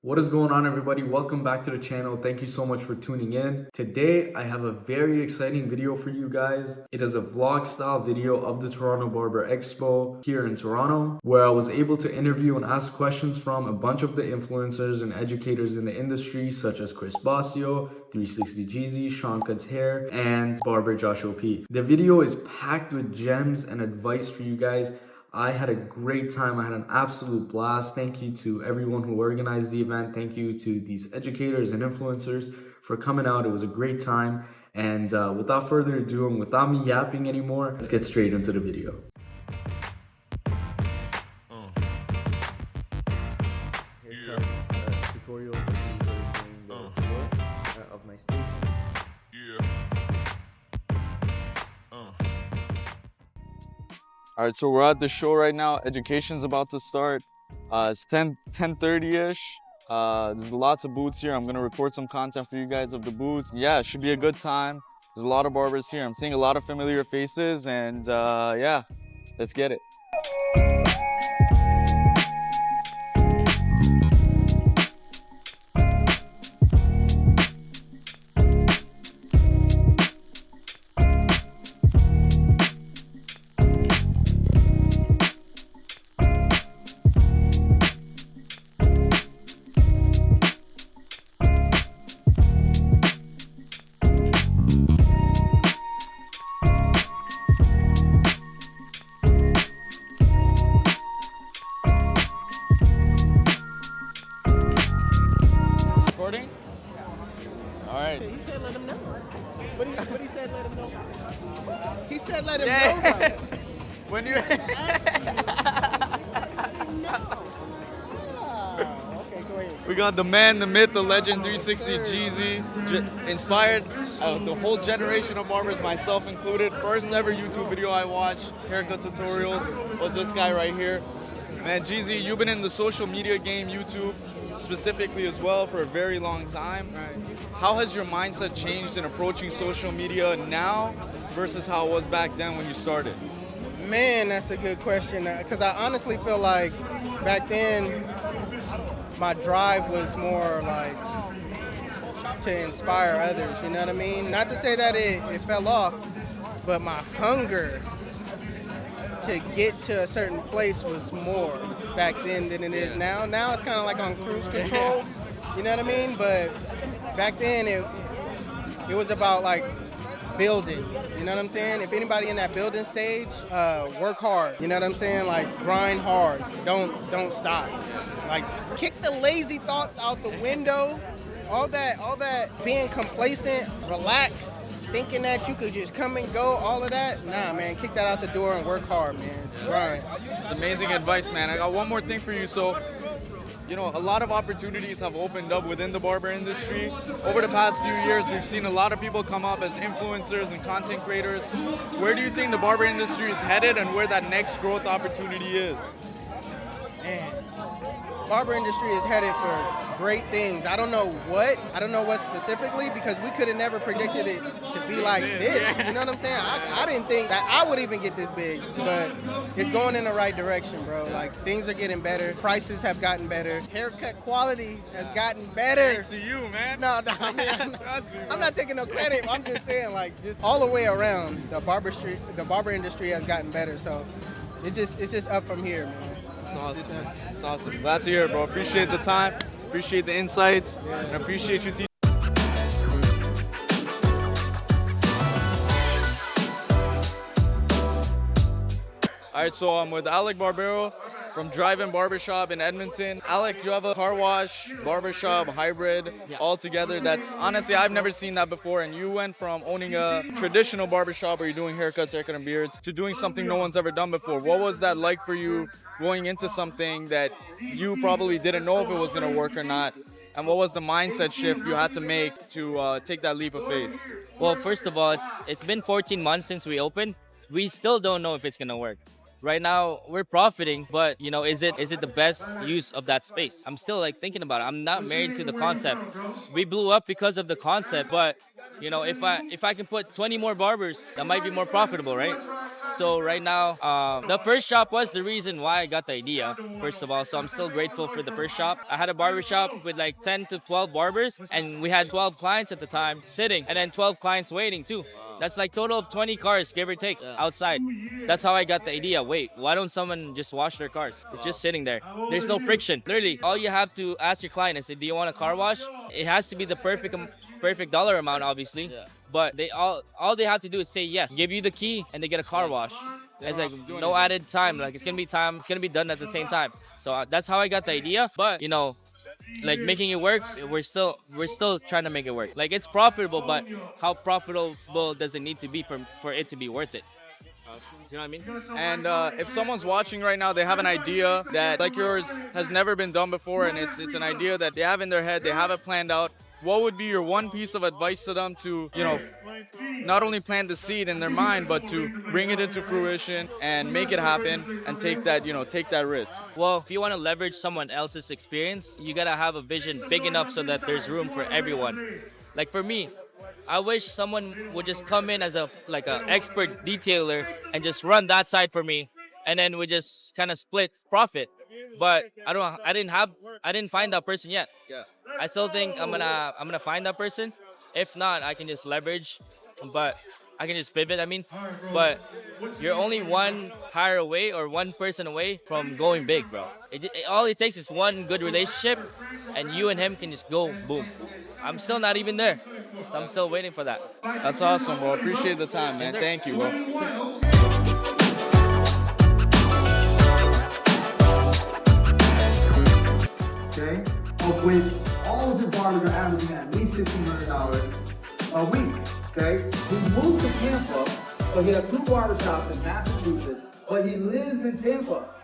What is going on, everybody? Welcome back to the channel. Thank you so much for tuning in. Today I have a very exciting video for you guys. It is a vlog style video of the Toronto Barber Expo here in Toronto, where I was able to interview and ask questions from a bunch of the influencers and educators in the industry, such as Bossio, 360Jeezy, SeanCutHair, and Barber Josh OP. The video is packed with gems and advice for you guys. I had a great time. I had an absolute blast. Thank you to everyone who organized the event. Thank you to these educators and influencers for coming out. It was a great time. And without further ado and without me yapping anymore, let's get straight into the video. Here comes a tutorial of the tour of my station. All right, so we're at the show right now. Education's about to start. It's 10:30-ish. There's lots of booths here. I'm gonna record some content for you guys of the booths. Yeah, it should be a good time. There's a lot of barbers here. I'm seeing a lot of familiar faces, and yeah, let's get it. Recording? All right. He said let him know. What he said let him know? He said let him know. When you Okay, go ahead. We got the man, the myth, the legend, 360Jeezy, inspired the whole generation of barbers, myself included. First ever YouTube video I watched, haircut tutorials, was this guy right here. Man, Jeezy, you've been in the social media game, YouTube specifically as well, for a very long time. Right. How has your mindset changed in approaching social media now versus how it was back then when you started? Man, that's a good question. Because I honestly feel like back then, my drive was more like to inspire others. You know what I mean? Not to say that it fell off, but my hunger to get to a certain place was more back then than it is now. Now it's kind of like on cruise control, you know what I mean? But back then it was about like building, you know what I'm saying? If anybody in that building stage, work hard, you know what I'm saying? Like grind hard, don't stop. Like kick the lazy thoughts out the window, all that being complacent, relaxed, thinking that you could just come and go, all of that, nah, man, kick that out the door and work hard, man. Right. It's amazing advice, man. I got one more thing for you. So, you know, a lot of opportunities have opened up within the barber industry. Over the past few years, we've seen a lot of people come up as influencers and content creators. Where do you think the barber industry is headed and where that next growth opportunity is? Man, barber industry is headed for great things. I don't know what specifically, because we could have never predicted it to be like this. You know what I'm saying? I didn't think that I would even get this big, but it's going in the right direction, bro. Like things are getting better. Prices have gotten better. Haircut quality has gotten better. Thanks to you, man. No, I mean, I'm not taking no credit. I'm just saying, like, just all the way around, the barber industry has gotten better. So it's just up from here, man. It's awesome. It's awesome. Glad to hear it, bro. Appreciate the time. Appreciate the insights. And appreciate you teaching. All right, so I'm with Alec Barbero from Drive-In Barbershop in Edmonton. Alec, you have a car wash, barbershop, hybrid, all together. That's honestly, I've never seen that before. And you went from owning a traditional barbershop where you're doing haircuts, haircut, and beards to doing something no one's ever done before. What was that like for you going into something that you probably didn't know if it was going to work or not? And what was the mindset shift you had to make to take that leap of faith? Well, first of all, it's been 14 months since we opened. We still don't know if it's gonna work. Right now, we're profiting, but you know, is it the best use of that space? I'm still like thinking about it. I'm not married to the concept. We blew up because of the concept, but you know, if I can put 20 more barbers, that might be more profitable, right? So right now, the first shop was the reason why I got the idea, first of all. So I'm still grateful for the first shop. I had a barber shop with like 10 to 12 barbers, and we had 12 clients at the time sitting, and then 12 clients waiting too. That's like total of 20 cars, give or take, outside. That's how I got the idea. Wait, why don't someone just wash their cars? It's just sitting there. There's no friction. Literally, all you have to ask your client is, do you want a car wash? It has to be the perfect dollar amount, obviously. But they all they have to do is say yes, give you the key, and they get a car wash. It's like no added time. Like it's gonna be done at the same time. So that's how I got the idea. But you know, like making it work, we're still trying to make it work. Like it's profitable, but how profitable does it need to be for it to be worth it? You know what I mean? And if someone's watching right now, they have an idea that like yours has never been done before, and it's an idea that they have in their head, they have it planned out. What would be your one piece of advice to them to, you know, not only plant the seed in their mind, but to bring it into fruition and make it happen and take that, you know, take that risk? Well, if you want to leverage someone else's experience, you gotta have a vision big enough so that there's room for everyone. Like for me, I wish someone would just come in as a expert detailer and just run that side for me, and then we just kind of split profit. But I didn't find that person yet. Yeah. I still think I'm gonna find that person. If not, I can just leverage, but I can just pivot. I mean, but you're only one hire away or one person away from going big, bro. All it takes is one good relationship, and you and him can just go boom. I'm still not even there, so I'm still waiting for that. That's awesome, bro. Appreciate the time, man. Thank you, bro. Okay, of which all of his barbers are averaging at least $1,500 a week. Okay, he moved to Tampa, so he has 2 barbershops in Massachusetts, but he lives in Tampa.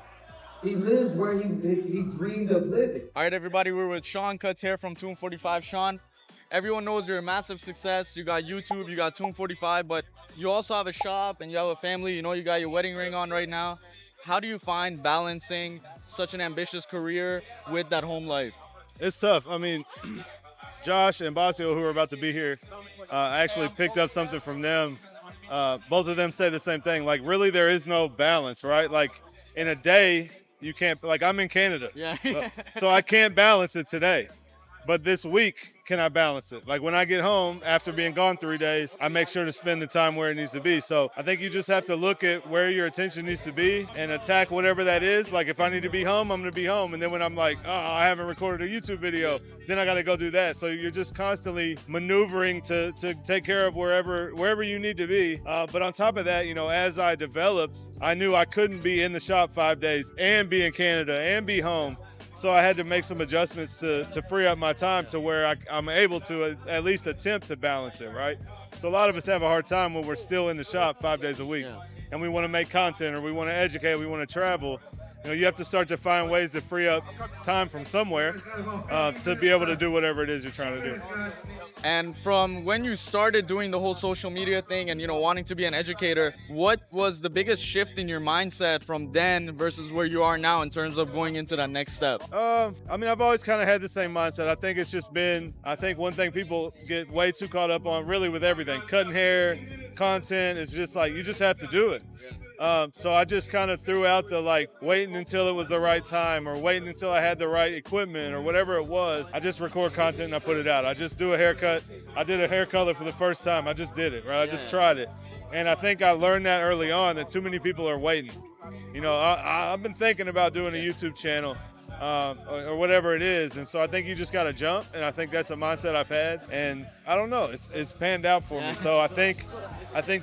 He lives where he dreamed of living. All right, everybody, we're with SeanCutHair from Tune 45. Sean, everyone knows you're a massive success. You got YouTube, you got Tune 45, but you also have a shop and you have a family. You know, you got your wedding ring on right now. How do you find balancing such an ambitious career with that home life? It's tough. I mean, Josh and Bossio, who are about to be here, I actually picked up something from them. Both of them say the same thing. Like, really, there is no balance, right? Like, in a day, you can't, like, I'm in Canada. Yeah. So I can't balance it today. But this week, can I balance it? Like when I get home after being gone 3 days, I make sure to spend the time where it needs to be. So I think you just have to look at where your attention needs to be and attack whatever that is. Like if I need to be home, I'm gonna be home. And then when I'm like, oh, I haven't recorded a YouTube video, then I gotta go do that. So you're just constantly maneuvering to take care of wherever you need to be. But on top of that, you know, as I developed, I knew I couldn't be in the shop 5 days and be in Canada and be home. So I had to make some adjustments to free up my time to where I'm able to at least attempt to balance it, right? So a lot of us have a hard time when we're still in the shop 5 days a week and we want to make content or we want to educate, we want to travel. You know, you have to start to find ways to free up time from somewhere to be able to do whatever it is you're trying to do. And from when you started doing the whole social media thing and, you know, wanting to be an educator, what was the biggest shift in your mindset from then versus where you are now in terms of going into that next step? I mean, I've always kind of had the same mindset. I think it's just been, I think one thing people get way too caught up on really with everything, cutting hair, content, is just like, you just have to do it. So I just kind of threw out the like waiting until it was the right time or waiting until I had the right equipment or whatever it was. I just record content and I put it out. I just do a haircut. I did a hair color for the first time. I just did it, right? I just tried it. And I think I learned that early on that too many people are waiting. You know, I've been thinking about doing a YouTube channel or whatever it is. And so I think you just got to jump. And I think that's a mindset I've had. And I don't know, it's panned out for me. So I think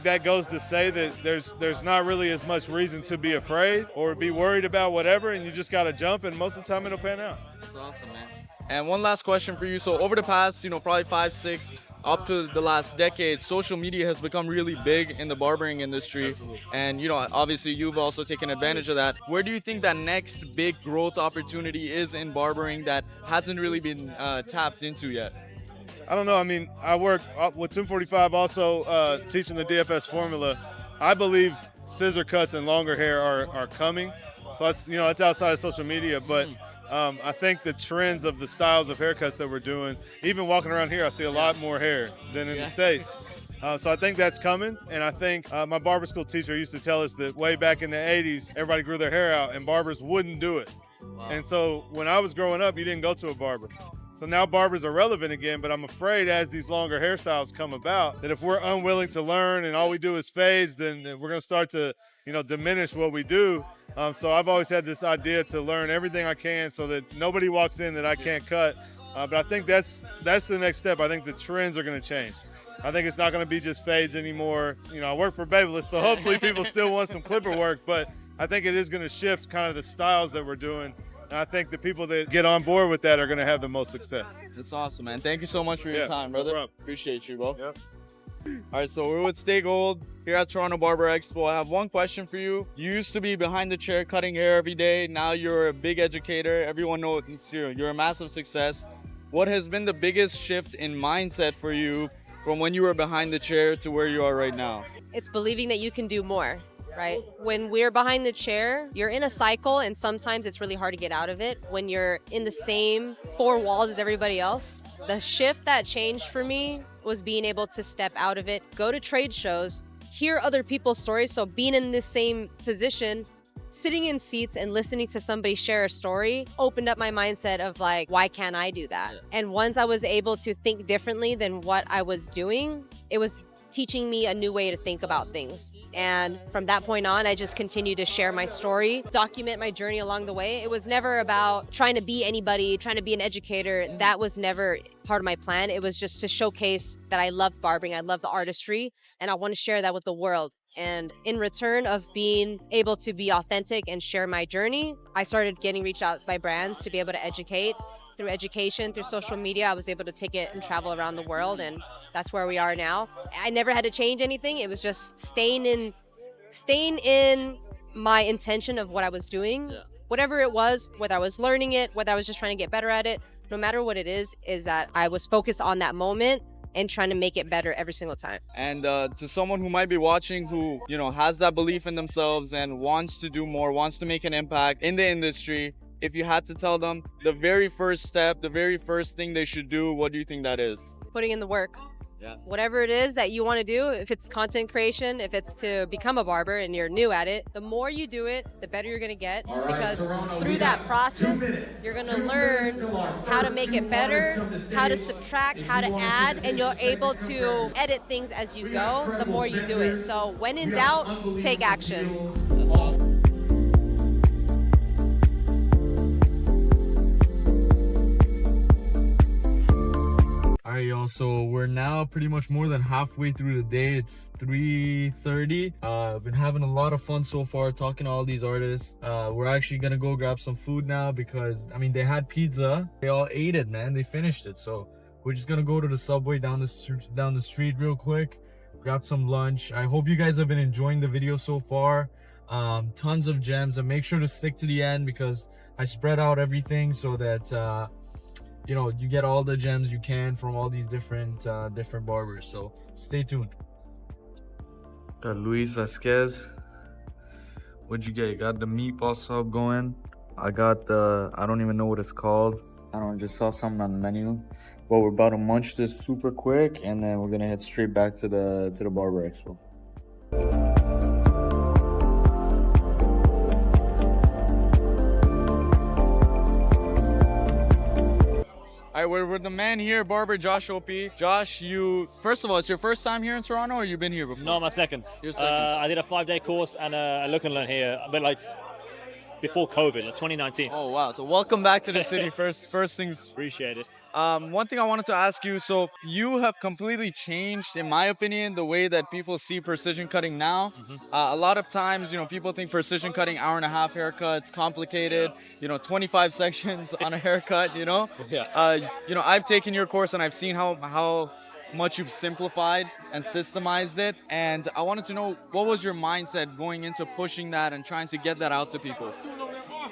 that goes to say that there's not really as much reason to be afraid or be worried about whatever, and you just got to jump, and most of the time it'll pan out. That's awesome, man. And one last question for you. So over the past, you know, probably 5, 6, up to the last decade, social media has become really big in the barbering industry. Absolutely. And, you know, obviously you've also taken advantage of that. Where do you think that next big growth opportunity is in barbering that hasn't really been tapped into yet? I don't know. I mean, I work with 245 also teaching the DFS formula. I believe scissor cuts and longer hair are coming. So that's, you know, that's outside of social media. But I think the trends of the styles of haircuts that we're doing, even walking around here, I see a lot more hair than in the States. So I think that's coming, and I think my barber school teacher used to tell us that way back in the 80s, everybody grew their hair out and barbers wouldn't do it. Wow. And so when I was growing up, you didn't go to a barber. So now barbers are relevant again, but I'm afraid as these longer hairstyles come about, that if we're unwilling to learn and all we do is fades, then we're gonna start to, diminish what we do. So I've always had this idea to learn everything I can so that nobody walks in that I can't cut. But I think that's the next step. I think the trends are gonna change. I think it's not gonna be just fades anymore. I work for Babyliss, so hopefully people still want some clipper work, but I think it is gonna shift kind of the styles that we're doing. And I think the people that get on board with that are going to have the most success. That's awesome, man. Thank you so much for your time, brother. No problem. Appreciate you, bro. Yep. All right, so we're with Stay Gold here at Toronto Barber Expo. I have one question for you. You used to be behind the chair cutting hair every day. Now you're a big educator. Everyone knows you're a massive success. What has been the biggest shift in mindset for you from when you were behind the chair to where you are right now? It's believing that you can do more. Right? When we're behind the chair, you're in a cycle and sometimes it's really hard to get out of it when you're in the same four walls as everybody else. The shift that changed for me was being able to step out of it, go to trade shows, hear other people's stories. So being in this same position, sitting in seats and listening to somebody share a story opened up my mindset of like, why can't I do that? And once I was able to think differently than what I was doing, it was teaching me a new way to think about things. And from that point on, I just continued to share my story, document my journey along the way. It was never about trying to be anybody, trying to be an educator. That was never part of my plan. It was just to showcase that I loved barbering, I love the artistry, and I want to share that with the world. And in return of being able to be authentic and share my journey, I started getting reached out by brands to be able to educate. Through education, through social media, I was able to take it and travel around the world, and that's where we are now. I never had to change anything. It was just staying in my intention of what I was doing. Yeah. Whatever it was, whether I was learning it, whether I was just trying to get better at it, no matter what it is that I was focused on that moment and trying to make it better every single time. And to someone who might be watching who, has that belief in themselves and wants to do more, wants to make an impact in the industry, if you had to tell them the very first step, the very first thing they should do, what do you think that is? Putting in the work. Yeah. Whatever it is that you want to do, if it's content creation, if it's to become a barber and you're new at it, the more you do it, the better you're going to get. Because through that process, you're going to learn how to make it better, how to subtract, how to add, and you're able to edit things as you go the more you do it. So when in doubt, take action. Alright y'all, so we're now pretty much more than halfway through the day. It's 3:30. I've been having a lot of fun so far talking to all these artists. We're actually gonna go grab some food now because they had pizza. They all ate it, man. They finished it. So we're just gonna go to the Subway down the street real quick, grab some lunch. I hope you guys have been enjoying the video so far. Tons of gems, and make sure to stick to the end because I spread out everything so that you get all the gems you can from all these different barbers. So stay tuned. Got Luis Vasquez. What'd you get? You got the meatball sub going. I got I don't even know what it's called. I don't know, just saw something on the menu. But we're about to munch this super quick, and then we're gonna head straight back to the Barber Expo. All right, we're with the man here, Barber Josh OP. Josh, first of all, it's your first time here in Toronto, or you've been here before? No, my second. Your second time. I did a 5-day course and a look and learn here, but like before COVID, like 2019. Oh wow! So welcome back to the city. First things. Appreciate it. One thing I wanted to ask you. So you have completely changed, in my opinion, the way that people see precision cutting now. A lot of times, people think precision cutting, hour-and-a-half haircuts, complicated. 25 sections on a haircut. Yeah. I've taken your course and I've seen how much you've simplified and systemized it. And I wanted to know, what was your mindset going into pushing that and trying to get that out to people?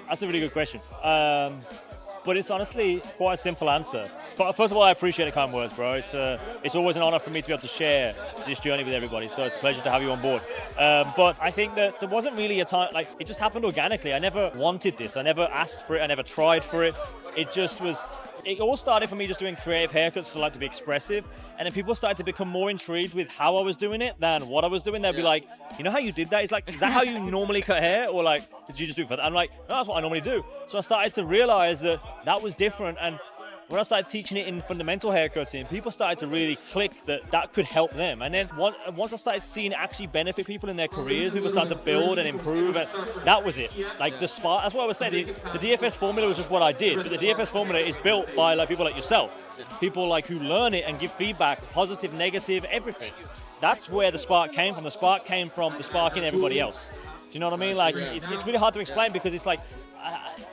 That's a really good question. But it's honestly quite a simple answer. First of all, I appreciate the kind words, bro. It's always an honor for me to be able to share this journey with everybody. So it's a pleasure to have you on board. But I think that there wasn't really a time, like it just happened organically. I never wanted this. I never asked for it. I never tried for it. It just was it all started for me just doing creative haircuts to like to be expressive, and then people started to become more intrigued with how I was doing it than what I was doing. They'd be like, you know how you did that? It's like, is that how you normally cut hair, or like did you just do it for that? I'm like, no, that's what I normally do. So I started to realize that that was different, and when I started teaching it in fundamental haircutting, people started to really click that that could help them. And then once I started seeing it actually benefit people in their careers, people started to build and improve, and that was it. Like the spark, that's what I was saying. The DFS formula was just what I did, but the DFS formula is built by like people like yourself, people like who learn it and give feedback, positive, negative, everything. That's where the spark came from. The spark came from the spark in everybody else. Do you know what I mean? Like it's really hard to explain because it's like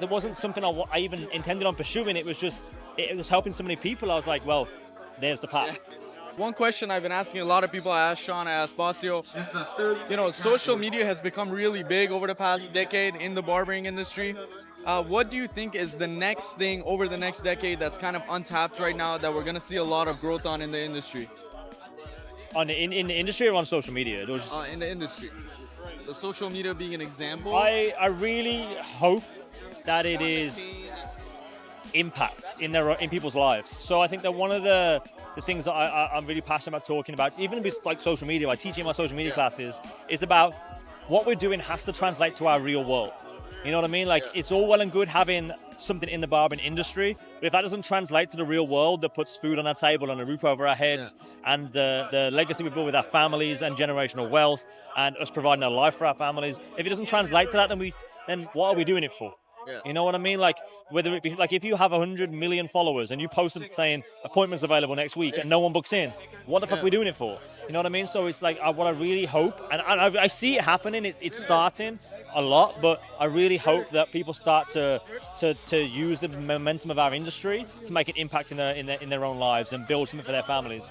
there wasn't something I even intended on pursuing. It was just, it was helping so many people. I was like, well, there's the path. One question I've been asking a lot of people, I asked Sean, I asked Bossio, you know, social media has become really big over the past decade in the barbering industry. What do you think is the next thing over the next decade that's kind of untapped right now that we're going to see a lot of growth on in the industry? In the industry or on social media? In the industry. The social media being an example. I really hope that it is impact in people's lives. So I think that one of the things that I'm really passionate about talking about, even with like social media, I teach in my social media classes, is about what we're doing has to translate to our real world. You know what I mean? Like it's all well and good having something in the barbering industry, but if that doesn't translate to the real world that puts food on our table and a roof over our heads and the legacy we build with our families and generational wealth and us providing a life for our families, if it doesn't translate to that, then what are we doing it for? You know what I mean? Like whether it be like if you have 100 million followers and you post it saying appointments available next week and no one books in, what the fuck are we doing it for? You know what I mean? So it's like what I really hope, and I see it happening. It's starting a lot, but I really hope that people start to use the momentum of our industry to make an impact in their own lives and build something for their families,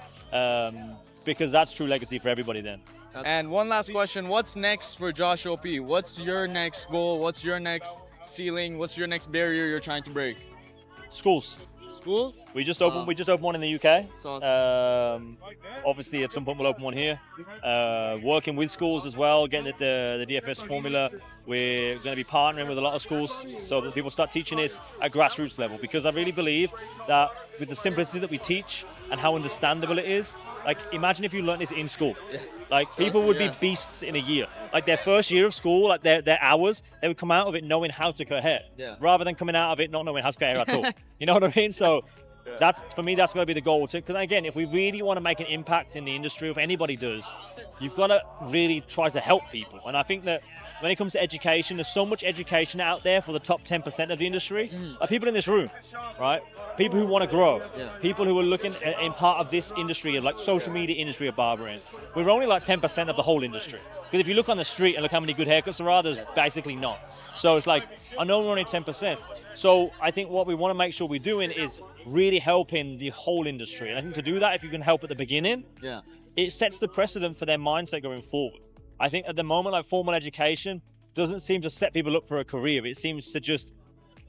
because that's true legacy for everybody then. And one last question, what's next for Josh OP? What's your next goal? What's your next ceiling? What's your next barrier you're trying to break? Schools. Schools? We just opened one in the UK. Awesome. Obviously, at some point we'll open one here. Working with schools as well, getting the DFS formula. We're going to be partnering with a lot of schools so that people start teaching this at grassroots level. Because I really believe that with the simplicity that we teach and how understandable it is, like imagine if you learned this in school. Like people would be beasts in a year. Like their first year of school, like their hours, they would come out of it knowing how to cut hair, rather than coming out of it not knowing how to cut hair at all. You know what I mean? So that for me, that's going to be the goal. Because again, if we really want to make an impact in the industry, if anybody does, you've got to really try to help people. And I think that when it comes to education, there's so much education out there for the top 10% of the industry. Like people in this room, right? People who want to grow, people who are looking in part of this industry, like social media industry of barbering. We're only like 10% of the whole industry. Because if you look on the street and look how many good haircuts there are, there's basically not. So it's like, I know we're only 10%. So I think what we want to make sure we're doing is really helping the whole industry. And I think to do that, if you can help at the beginning, it sets the precedent for their mindset going forward. I think at the moment, like formal education doesn't seem to set people up for a career. It seems to just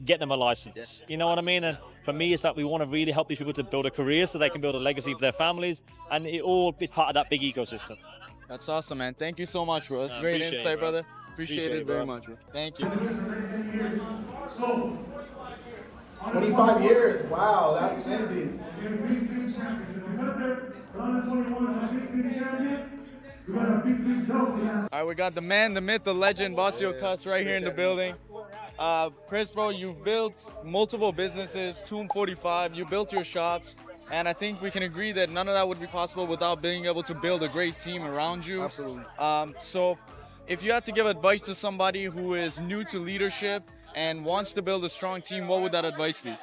get them a license. You know what I mean? And for me, it's like we want to really help these people to build a career so they can build a legacy for their families. And it all is part of that big ecosystem. That's awesome, man. Thank you so much, bro. That's great insight, brother. Appreciate it very much, bro. Thank you. 25 years. Wow, that's amazing. All right, we got the man, the myth, the legend, SeanCutHair right here in the building. Chris, bro, you've built multiple businesses, Tomb 45, you built your shops, and I think we can agree that none of that would be possible without being able to build a great team around you. Absolutely. So if you had to give advice to somebody who is new to leadership and wants to build a strong team, what would that advice be?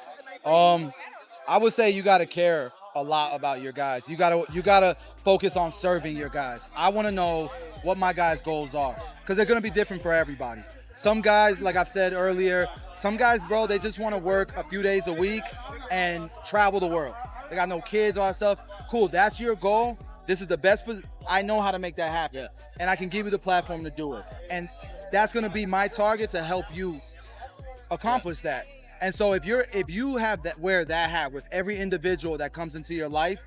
I would say you got to care a lot about your guys. You gotta focus on serving your guys. I want to know what my guys' goals are, because they're gonna be different for everybody. Some guys, like I've said earlier, some guys, bro, they just want to work a few days a week and travel the world. They got no kids, all that stuff. Cool, that's your goal. This is the best. I know how to make that happen, and I can give you the platform to do it. And that's gonna be my target, to help you accomplish that. And so if you have that, wear that hat with every individual that comes into your life,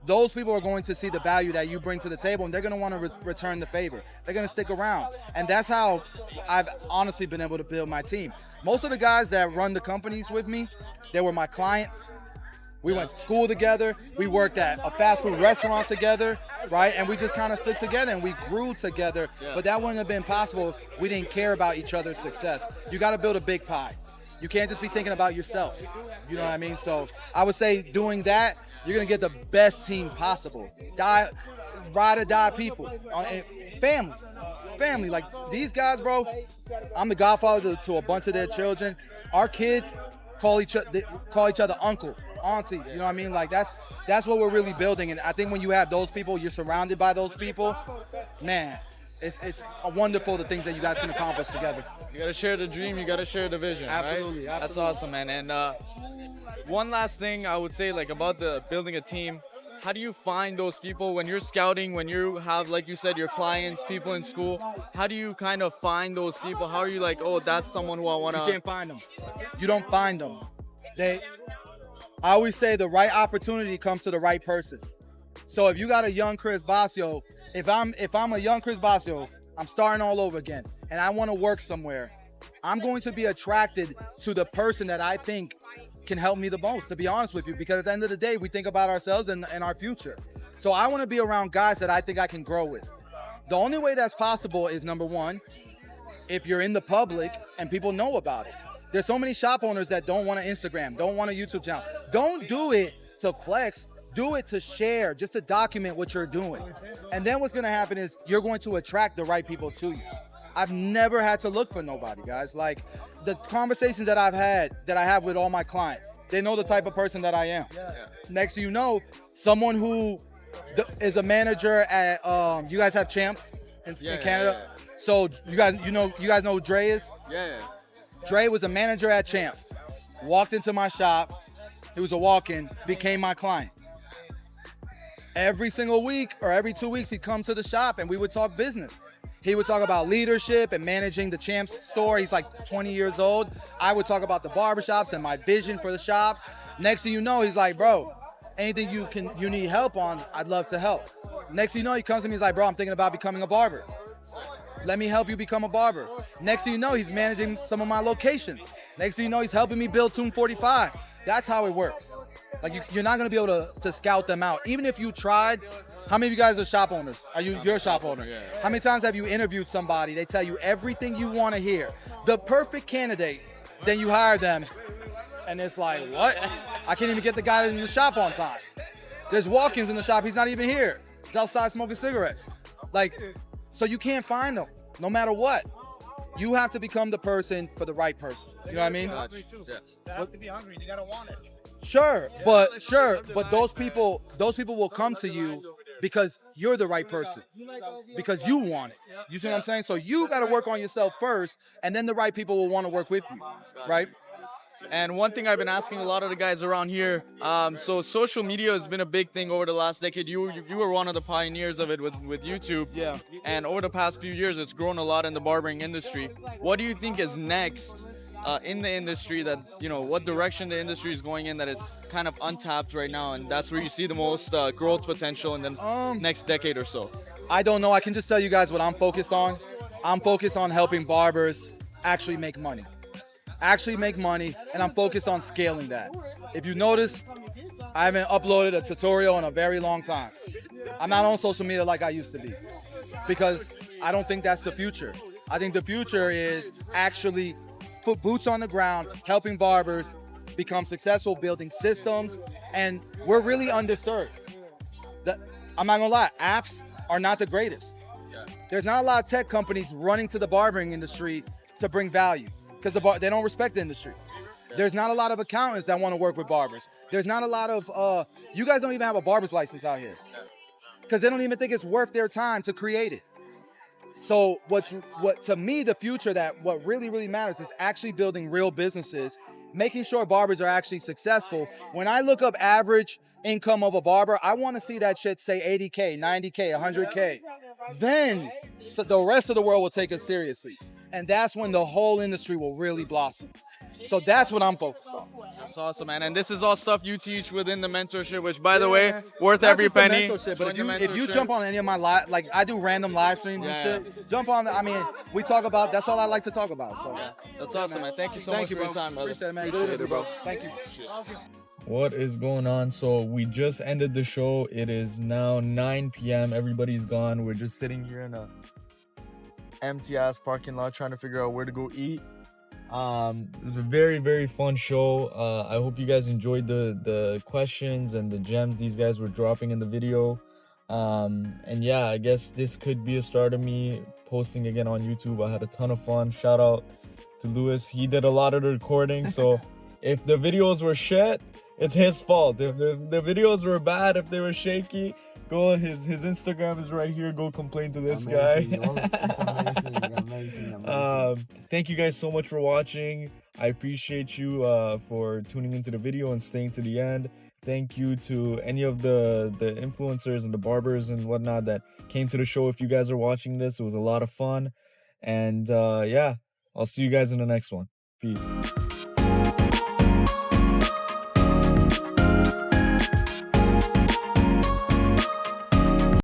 those people are going to see the value that you bring to the table, and they're going to want to return the favor. They're going to stick around. And that's how I've honestly been able to build my team. Most of the guys that run the companies with me, they were my clients. We went to school together. We worked at a fast food restaurant together, right? And we just kind of stood together and we grew together. But that wouldn't have been possible if we didn't care about each other's success. You got to build a big pie. You can't just be thinking about yourself. You know what I mean? So I would say doing that, you're going to get the best team possible. Ride or die people. Family. Like these guys, bro, I'm the godfather to a bunch of their children. Our kids call each other uncle, auntie. You know what I mean? Like that's what we're really building. And I think when you have those people, you're surrounded by those people, man, it's wonderful the things that you guys can accomplish together. You gotta share the dream, you gotta share the vision. Absolutely, right? absolutely. That's awesome, man. And one last thing I would say, like about the building a team. How do you find those people when you're scouting, when you have, like you said, your clients, people in school? How do you kind of find those people? How are you like, oh, that's someone who I want to... You can't find them. You don't find them. I always say the right opportunity comes to the right person. So if you got a young Chris Bossio, if I'm a young Chris Bossio, I'm starting all over again, and I want to work somewhere, I'm going to be attracted to the person that I think can help me the most, to be honest with you, because at the end of the day, we think about ourselves and our future. So I want to be around guys that I think I can grow with. The only way that's possible is, number one, if you're in the public and people know about it. There's so many shop owners that don't want an Instagram, don't want a YouTube channel. Don't do it to flex, do it to share, just to document what you're doing. And then what's gonna happen is you're going to attract the right people to you. I've never had to look for nobody, guys. Like the conversations that I have with all my clients, they know the type of person that I am. Next thing you know, someone who is a manager at, you guys have Champs in Canada. So you guys know who Dre is? Dre was a manager at Champs, walked into my shop, he was a walk-in, became my client. Every single week or every 2 weeks, he'd come to the shop and we would talk business. He would talk about leadership and managing the Champs store. He's like 20 years old. I would talk about the barbershops and my vision for the shops. Next thing you know, he's like, bro, anything you need help on, I'd love to help. Next thing you know, he comes to me, he's like, bro, I'm thinking about becoming a barber. Let me help you become a barber. Next thing you know, he's managing some of my locations. Next thing you know, he's helping me build Tune 45. That's how it works. Like you're not gonna be able to scout them out. Even if you tried. How many of you guys are shop owners? You're a shop owner? Yeah. How many times have you interviewed somebody? They tell you everything you want to hear. The perfect candidate, then you hire them, and it's like, what? I can't even get the guy in the shop on time. There's walk-ins in the shop, he's not even here. He's outside smoking cigarettes. Like, so you can't find them, no matter what. You have to become the person for the right person. You know what I mean? They have to be hungry, you gotta want it. Sure, but those people will come to you because you're the right person, because you want it. You see what I'm saying? So you got to work on yourself first, and then the right people will want to work with you, right? And one thing I've been asking a lot of the guys around here, so social media has been a big thing over the last decade. You were one of the pioneers of it with YouTube. Yeah. And over the past few years, it's grown a lot in the barbering industry. What do you think is next in the industry, that, you know, what direction the industry is going in, that it's kind of untapped right now, and that's where you see the most growth potential in the next decade or so? I don't know. I can just tell you guys what I'm focused on. I'm focused on helping barbers actually make money. And I'm focused on scaling that. If you notice, I haven't uploaded a tutorial in a very long time. I'm not on social media like I used to be, because I don't think that's the future. I think the future is actually put boots on the ground, helping barbers become successful, building systems, and we're really underserved. I'm not gonna lie, apps are not the greatest. There's not a lot of tech companies running to the barbering industry to bring value, because they don't respect the industry. There's not a lot of accountants that want to work with barbers. There's not a lot of, you guys don't even have a barber's license out here, because they don't even think it's worth their time to create it. So what to me, the future, that what really, really matters is actually building real businesses, making sure barbers are actually successful. When I look up average income of a barber, I want to see that shit say 80K, 90K, 100K. Then so the rest of the world will take us seriously. And that's when the whole industry will really blossom. So that's what I'm focused on. That's awesome, man. And this is all stuff you teach within the mentorship, which, by the way, worth every penny. But if you jump on any of my live, like I do random live streams and shit, jump on. I mean, we talk about. That's all I like to talk about. So that's awesome, man. Thank you so much for your time, brother. Appreciate it, man. Appreciate it, bro. Thank you. What is going on? So we just ended the show. It is now 9 p.m. Everybody's gone. We're just sitting here in a empty ass parking lot trying to figure out where to go eat. It was a very fun show. I hope you guys enjoyed the questions and the gems these guys were dropping in the video. And yeah, I guess this could be a start of me posting again on YouTube. I had a ton of fun. Shout out to Lewis. He did a lot of the recording, so if the videos were shit, it's his fault. If the videos were bad, if they were shaky, go, his Instagram is right here. Go complain to this guy. Amazing. Thank you guys so much for watching. I appreciate you for tuning into the video and staying to the end. Thank you to any of the influencers and the barbers and whatnot that came to the show. If you guys are watching this, it was a lot of fun. And yeah, I'll see you guys in the next one. Peace.